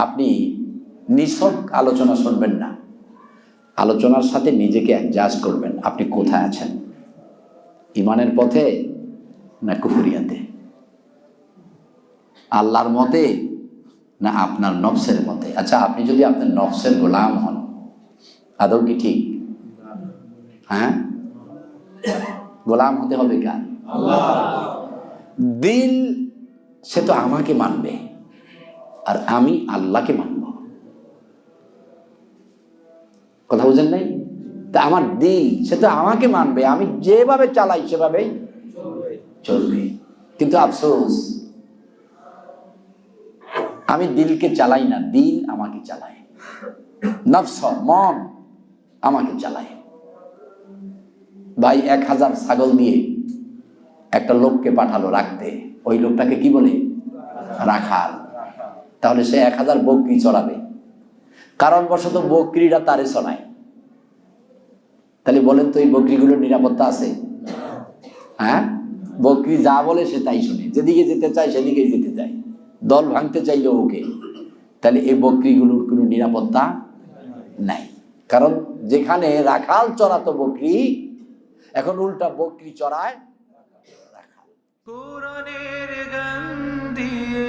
আপনি নিছক আলোচনা শুনবেন না, আলোচনার সাথে নিজেকে অ্যাডজাস্ট করবেন। আপনি কোথায় আছেন, ইমানের পথে না কুফরিয়াতে, আল্লাহর মতে না আপনার নফসের মতে? আচ্ছা, আপনি যদি আপনার নফসের গোলাম হন, আদৌ কি ঠিক? হ্যাঁ, গোলাম হতে হবে কার? দিল সে তো আমাকে মানবে, আর আমি আল্লাহকে মানব। কথা বুঝেন নাই? তা আমার দিল সে তো আমাকে মানবে, আমি যেভাবে চালাই সেভাবেই চলবে। কিন্তু আফসোস, আমি দিলকে চালাই না, দিল আমাকে চালায়। নফস, মন আমাকে চালায়। ভাই 1000 ছাগল দিয়ে একটা লোককে পাঠালো রাখতে, ওই লোকটাকে কি বলে? রাখাল। তাহলে সে 1000 বকরি চড়াবে, কারণবশত বকরিটা তারে চড়ায়। তাহলে বলেন তো এই বকরিগুলোর নিরাপত্তা আছে? হ্যাঁ, বকরি যা বলে সে তাই শুনে, যেদিকে যেতে চায় সেদিকেই যেতে চায়, দল ভাঙতে চাইলে ওকে। তাহলে এই বকরিগুলোর কোনো নিরাপত্তা নাই। কারণ যেখানে রাখাল চড়াতো বকরি, এখন উল্টা বকরি চড়ায় রাখাল। কোরআনের গান দিয়ে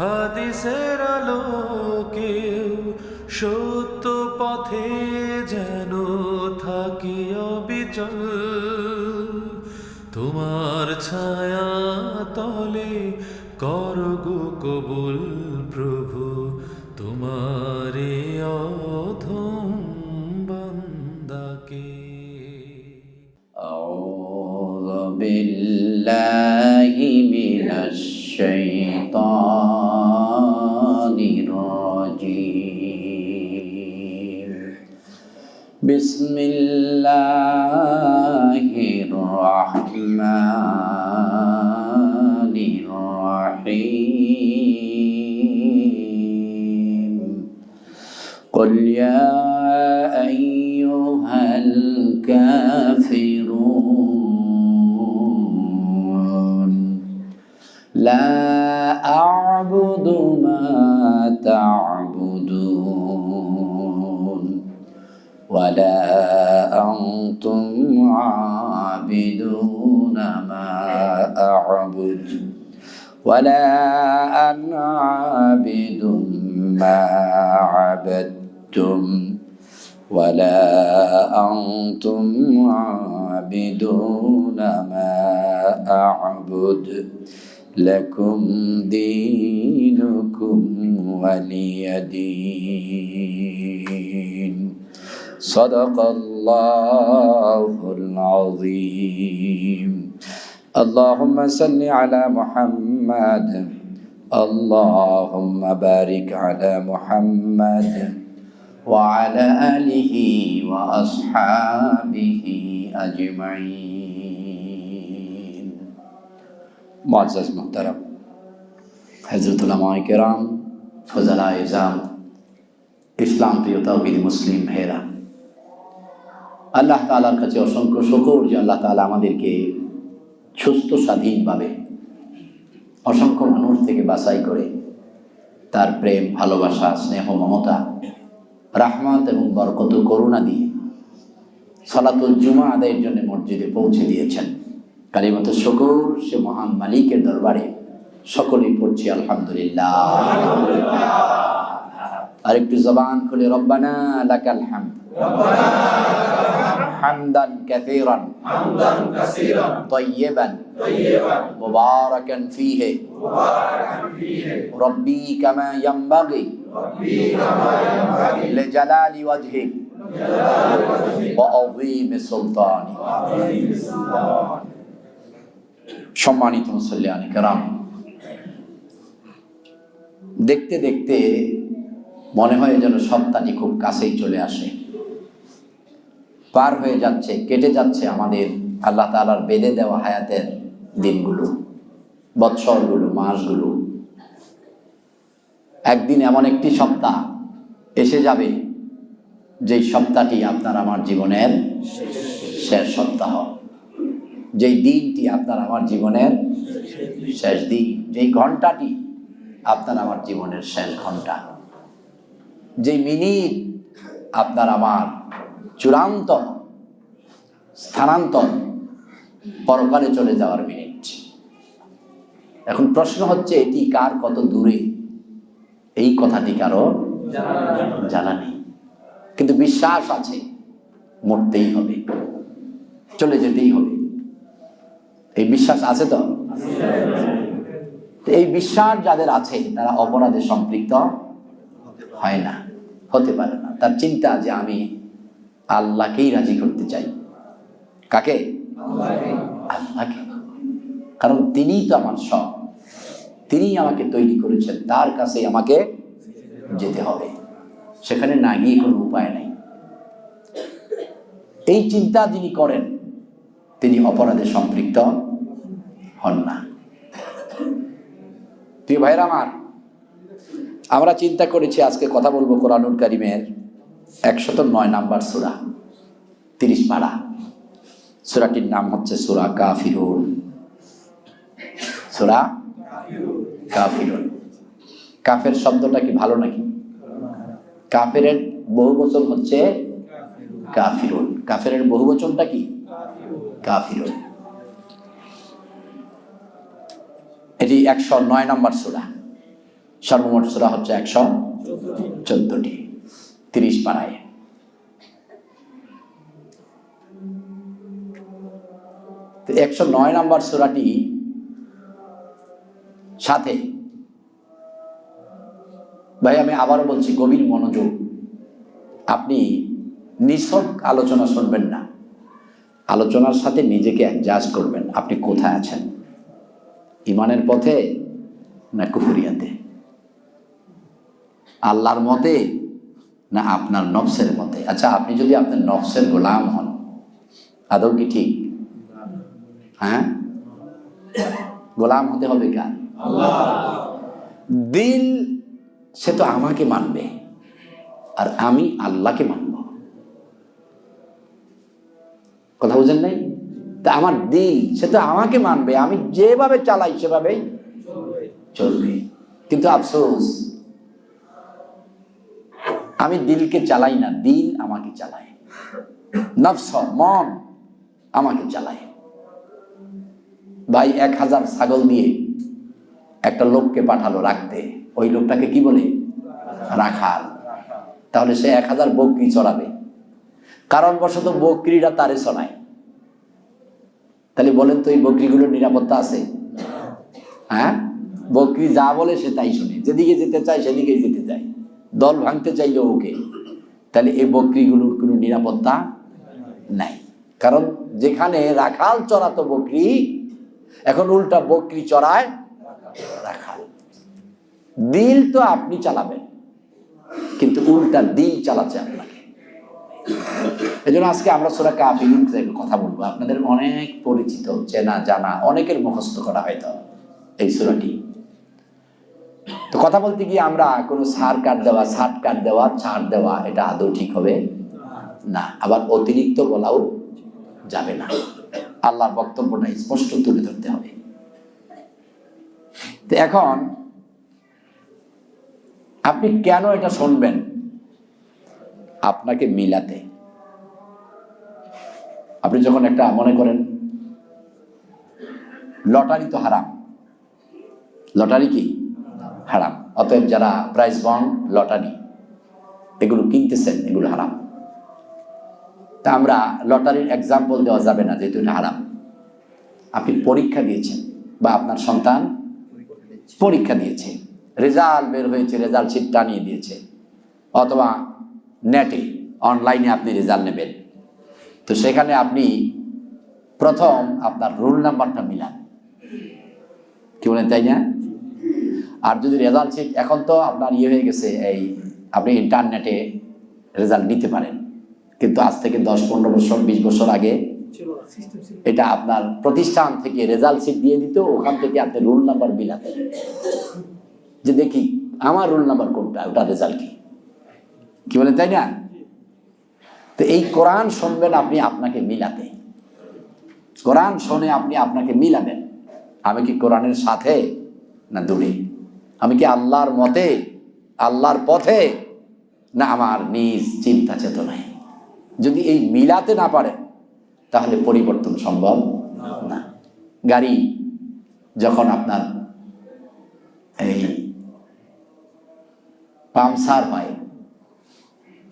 হাদিসের আলোকে সত্য পথে যেন থাকি অবিচল, তোমার ছায়া তলে করগো কবুল প্রভু, তোমারে অধম বান্দাকে। আউযু বিল্লাহি মিনাশ শাইতানির রাজীম। বিসমিল্লাহির রাহমানির রাহিম। قل يا أيها الكافرون لا أعبد ما تعبدون ولا أنتم عابدون ما أعبد ولا أنا عابد ما عبدتم ولا أنتم عابدون ما أعبد لكم دينكم ولي دين. صدق الله العظيم. اللهم صل على محمد، اللهم بارك على محمد وعلى آله وأصحابه أجمعين. معزز محترم হযরত উলামায়ে কেরাম, ফজলায়ে ইজাম, ইসলাম প্রিয় তাওহীদি মুসলিম ভাইরা, আল্লাহ তাআলার কাছে অসংখ্য শুকর যে আল্লাহ তাআলা আমাদেরকে সুস্থ স্বাধীনভাবে অসংখ্য মানুষ থেকে বাছাই করে তার প্রেম, ভালোবাসা, স্নেহ, মমতা, রাহমাত এবং বরকত, করুণা দিয়ে সালাতুল জুমা আদায়ের জন্য মসজিদে পৌঁছে দিয়েছেন। কালিমাতুশ শুকর সে মহান মালিকের দরবারে সকলেই পড়ছি আলহামদুলিল্লাহ। আরেকটু জবান খুলে রব্বানা লাকাল হামদ হামদান কাসীরান তাইয়িবান মুবারাকান ফীহি রব্বি কামা ইয়ানবাগি লিজালালি ওয়াজহিক ওয়া আযীমি সুলতানিক। সম্মানিত মুসল্লিয়ানে কেরাম, দেখতে দেখতে মনে হয় যেন সপ্তাহটি খুব কাছেই চলে আসে, পার হয়ে যাচ্ছে, কেটে যাচ্ছে আমাদের আল্লাহ তাআলার বেঁধে দেওয়া হায়াতের দিনগুলো, বৎসরগুলো, মাসগুলো। একদিন এমন একটি সপ্তাহ এসে যাবে যেই সপ্তাহটি আপনার আমার জীবনের শেষ সপ্তাহ, যেই দিনটি আপনার আমার জীবনের শেষ দিন, যেই ঘন্টাটি আপনার আমার জীবনের শেষ ঘন্টা। যে মিনিট আপনার আমার চূড়ান্ত স্থানান্তর পরকালে চলে যাওয়ার মিনিট। এখন প্রশ্ন হচ্ছে এটি কার কত দূরে, এই কথাটি কারো জানা নেই, কিন্তু বিশ্বাস আছে মরতেই হবে, চলে যেতেই হবে। এই বিশ্বাস আছে তো? এই বিশ্বাস যাদের আছে তারা অপরাধে সম্পৃক্ত হয় না, হতে পারে না। তার চিন্তা যে আমি আল্লাহকেই রাজি করতে চাই। কাকে? আল্লাহকে। কারণ তিনিই তো আমার সব, তিনিই আমাকে তৈরি করেছেন, তার কাছে আমাকে যেতে হবে, সেখানে না গিয়ে কোনো উপায় নেই। এই চিন্তা যিনি করেন তিনি অপরাধে সম্পৃক্ত হন না। প্রিয় ভাইরা আমার, আমরা চিন্তা করেছি আজকে কথা বলবো কোরআনুল কারীমের 109 নম্বর সূরা, 30 পারা। সূরাটির নাম হচ্ছে সূরা কাফিরুন। সূরা কাফিরুন। কাফের শব্দটা কি ভালো নাকি? কাফেরের বহুবচন হচ্ছে কাফিরুন। কাফেরের বহুবচনটা কি? কাফিরুন। এটি 109 নম্বর সূরা। সর্বমোট সূরা হচ্ছে 114টি, 30 পারায়। তো 109 নম্বর সূরাটি সাথে, ভাই আমি আবারও বলছি, গভীর মনোযোগ। আপনি নিছক আলোচনা শুনবেন না, আলোচনার সাথে নিজেকে অ্যাডজাস্ট করবেন। আপনি কোথায় আছেন? ইমানের পথে না কুফরিয়াতে? আল্লাহর মতে না আপনার নফসের মতে? আচ্ছা, আপনি যদি আপনার নফসের গোলাম হন, আদৌ কি ঠিক? হ্যাঁ, গোলাম হতে হবে কার? আল্লাহ। দিল সে তো আমাকে মানবে, আর আমি আল্লাহকে মানব। কথা বুঝেন নাই? তা আমার দিল সে তো আমাকে মানবে, আমি যেভাবে চালাই সেভাবেই চলবে। কিন্তু আফসোস, আমি দিলকে চালাই না, দিল আমাকে চালায়। নফস, মন আমাকে চালায়। ভাই 1000 ছাগল দিয়ে একটা লোককে পাঠালো রাখতে, ওই লোকটাকে কি বলে? রাখাল। তাহলে সে 1000 বকরি চড়াবে, কারণবশত বকরিরা তারে চড়ায়। তাহলে বলেন তো এই বকরিগুলোর নিরাপত্তা আছে? হ্যাঁ, বকরি যা বলে সে তাই শুনে, যেদিকে যেতে চায় সেদিকেই যেতে চায়, দল ভাঙতে চাইলে ওকে। তাহলে এই বকরিগুলোর কোনো নিরাপত্তা নাই। কারণ যেখানে রাখাল চড়াতো বকরি, এখন উল্টা বকরি চড়ায় রাখাল। দিল তো আপনি চালাবেন, কিন্তু উল্টা দিল চালাচ্ছে আপনাকে। এই জন্য আজকে আমরা সূরা কাফিরুন থেকে কথা বলবো। আপনাদের অনেক পরিচিত, চেনা জানা, অনেকের মুখস্থ করা হয়তো এই সূরাটি। তো কথা বলতে গিয়ে আমরা কোনো সার কাট দেওয়া, ছাড় দেওয়া, এটা আদৌ ঠিক হবে না। আবার অতিরিক্ত বলাও যাবে না। আল্লাহর বক্তব্যটা স্পষ্ট তুলে ধরতে হবে। তো এখন আপনি কেন এটা শুনবেন? আপনাকে মিলাতে। আপনি যখন একটা মনে করেন, লটারি তো হারাম, লটারি কি হারাম, অতএব যারা প্রাইজ বন্ড, লটারি এগুলো কিনতেছেন এগুলো হারাম। তা আমরা লটারির এক্সাম্পল দেওয়া যাবে না, যেহেতু এটা হারাম। আপনি পরীক্ষা দিয়েছেন বা আপনার সন্তান পরীক্ষা দিয়েছে, রেজাল্ট বের হয়েছে, রেজাল্ট শিট টানিয়ে দিয়েছে, অথবা নেটে অনলাইনে আপনি রেজাল্ট নেবেন। তো সেখানে আপনি প্রথম আপনার রোল নাম্বারটা মিলান, কি বলেন, তাই না? আর যদি রেজাল্ট শিট, এখন তো আপনার হয়ে গেছে, এই আপনি ইন্টারনেটে রেজাল্ট নিতে পারেন, কিন্তু আজ থেকে 10-15 বছর 20 বছর আগে এটা আপনার প্রতিষ্ঠান থেকে রেজাল্ট শিট দিয়ে দিত, ওখান থেকে আপনি রোল নাম্বার মিলাতেন, যে দেখি আমার রোল নাম্বার কোনটা, ওটা রেজাল্ট কি বলেন, তাই না? তো এই কোরআন শুনবেন আপনি আপনাকে মিলাতে, কোরআন শুনে আপনি আপনাকে মিলাবেন। আমি কি কোরআনের সাথে না দূরে? আমি কি আল্লাহর মতে, আল্লাহর পথে, না আমার নিজ চিন্তা চেতনায়। যদি এই মিলাতে না পারেন তাহলে পরিবর্তন সম্ভব না। গাড়ি যখন আপনার এই পাংচার হয়,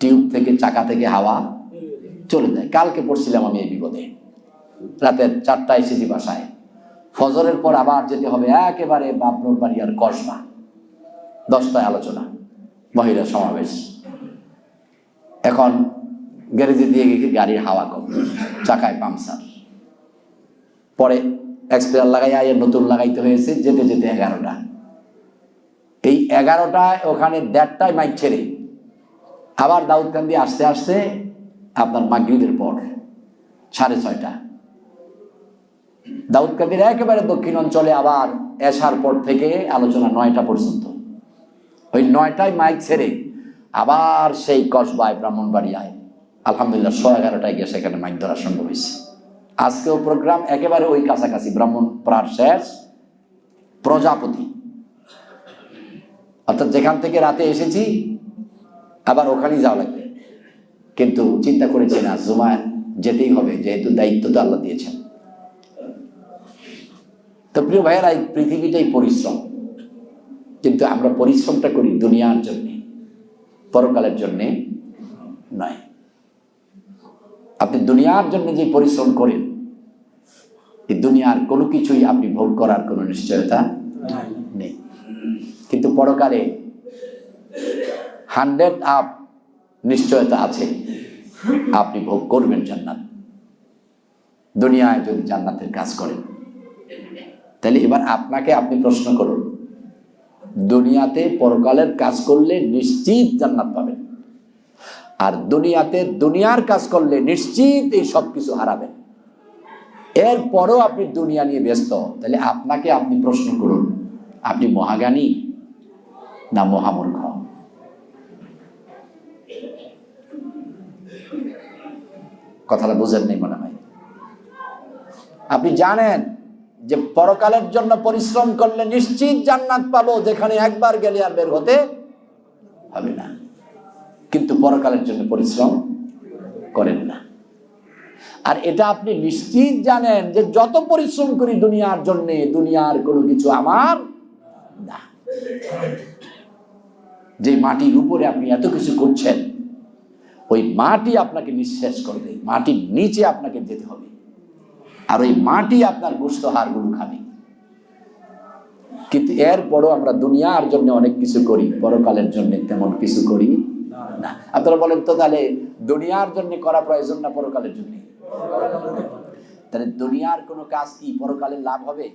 টিউব থেকে চাকা থেকে হাওয়া চলে যায়। কালকে পড়ছিলাম আমি এই বিপদে, রাতের 4টায় এসেছি বাসায়, ফজরের পর আবার যেতে হবে একেবারে বাবনুর বাড়ি আর কসবা, 10টায় আলোচনা, মহিলা সমাবেশ। এখন গ্যারেজে দিয়ে গিয়ে গাড়ির হাওয়া কম, চাকায় পাংচার, পরে এক্সপায়ার লাগাই আয় নতুন লাগাইতে হয়েছে, যেতে যেতে 11টা। এই 11টায় ওখানে 1:30টায় মাইক ছেড়ে আবার দাউদকান্দি আসতে আসতে আপনার মাগরিবের পর 6:30টা। দাউদকান্দির একেবারে দক্ষিণ অঞ্চলে আবার এশার পর থেকে আলোচনা 9টা পর্যন্ত। ওই 9টায় মাইক ছেড়ে আবার সেই কসবায় ব্রাহ্মণবাড়িয়ায় আলহামদুলিল্লাহ 11:30টায় গিয়ে সেখানে মাইক ধরা সম্ভব হয়েছে। আজকেও প্রোগ্রাম একেবারে ওই কাছাকাছি, ব্রাহ্মণপাড়ার শেষ প্রজাপতি, অর্থাৎ যেখান থেকে রাতে এসেছি আবার ওখানেই যাওয়া লাগবে। কিন্তু চিন্তা করেছি না, জুমায় যেতেই হবে, যেহেতু দায়িত্ব তো আল্লাহ দিয়েছেন। তো প্রিয় ভাইয়েরা, এই পৃথিবীটাই পরিশ্রম, কিন্তু আমরা পরিশ্রমটা করি দুনিয়ার জন্যে, পরকালের জন্যে নয়। আপনি দুনিয়ার জন্য যে পরিশ্রম করেন, এই দুনিয়ার কোনো কিছুই আপনি ভোগ করার কোনো নিশ্চয়তা নেই। কিন্তু পরকালে 100 নিশ্চয়তা আছে, আপনি ভোগ করবেন জান্নাত। দুনিয়ায় যদি জান্নাতের কাজ করেন, তাহলে এবার আপনাকে আপনি প্রশ্ন করুন, দুনিয়াতে পরকালের কাজ করলে নিশ্চিত জান্নাত পাবেন, আর দুনিয়াতে দুনিয়ার কাজ করলে নিশ্চিত এই সব কিছু হারাবেন। এরপরও আপনি দুনিয়া নিয়ে ব্যস্ত, তাহলে আপনাকে আপনি প্রশ্ন করুন, আপনি মহাজ্ঞানী না মহামূর্খ? কথাটা বুঝেন নাই মনে হয়। আপনি জানেন যে পরকালের জন্য পরিশ্রম করলে নিশ্চিত জান্নাত পাবো, যেখানে একবার গেলে আর বের হতে হবে না, কিন্তু পরকালের জন্য পরিশ্রম করেন না। আর এটা আপনি নিশ্চিত জানেন যে যত পরিশ্রম করি দুনিয়ার জন্য, দুনিয়ার কোনো কিছু আমার না। যে মাটির উপরে আপনি এত কিছু করছেন, ওই মাটি আপনাকে নিঃশেষ করবে, মাটির নিচে আপনাকে যেতে হবে, আর ওই মাটি আপনার গোশত হাড়গুলো খাবে। কিন্তু এরপরও আমরা দুনিয়ার জন্য অনেক কিছু করি, পরকালের জন্য তেমন কিছু করি না। আপনারা বলেন তো, তাহলে দুনিয়ার জন্য করা প্রয়োজন না পরকালের জন্য? তাহলে দুনিয়ার কোনো কাজ কি পরকালের লাভ হবে?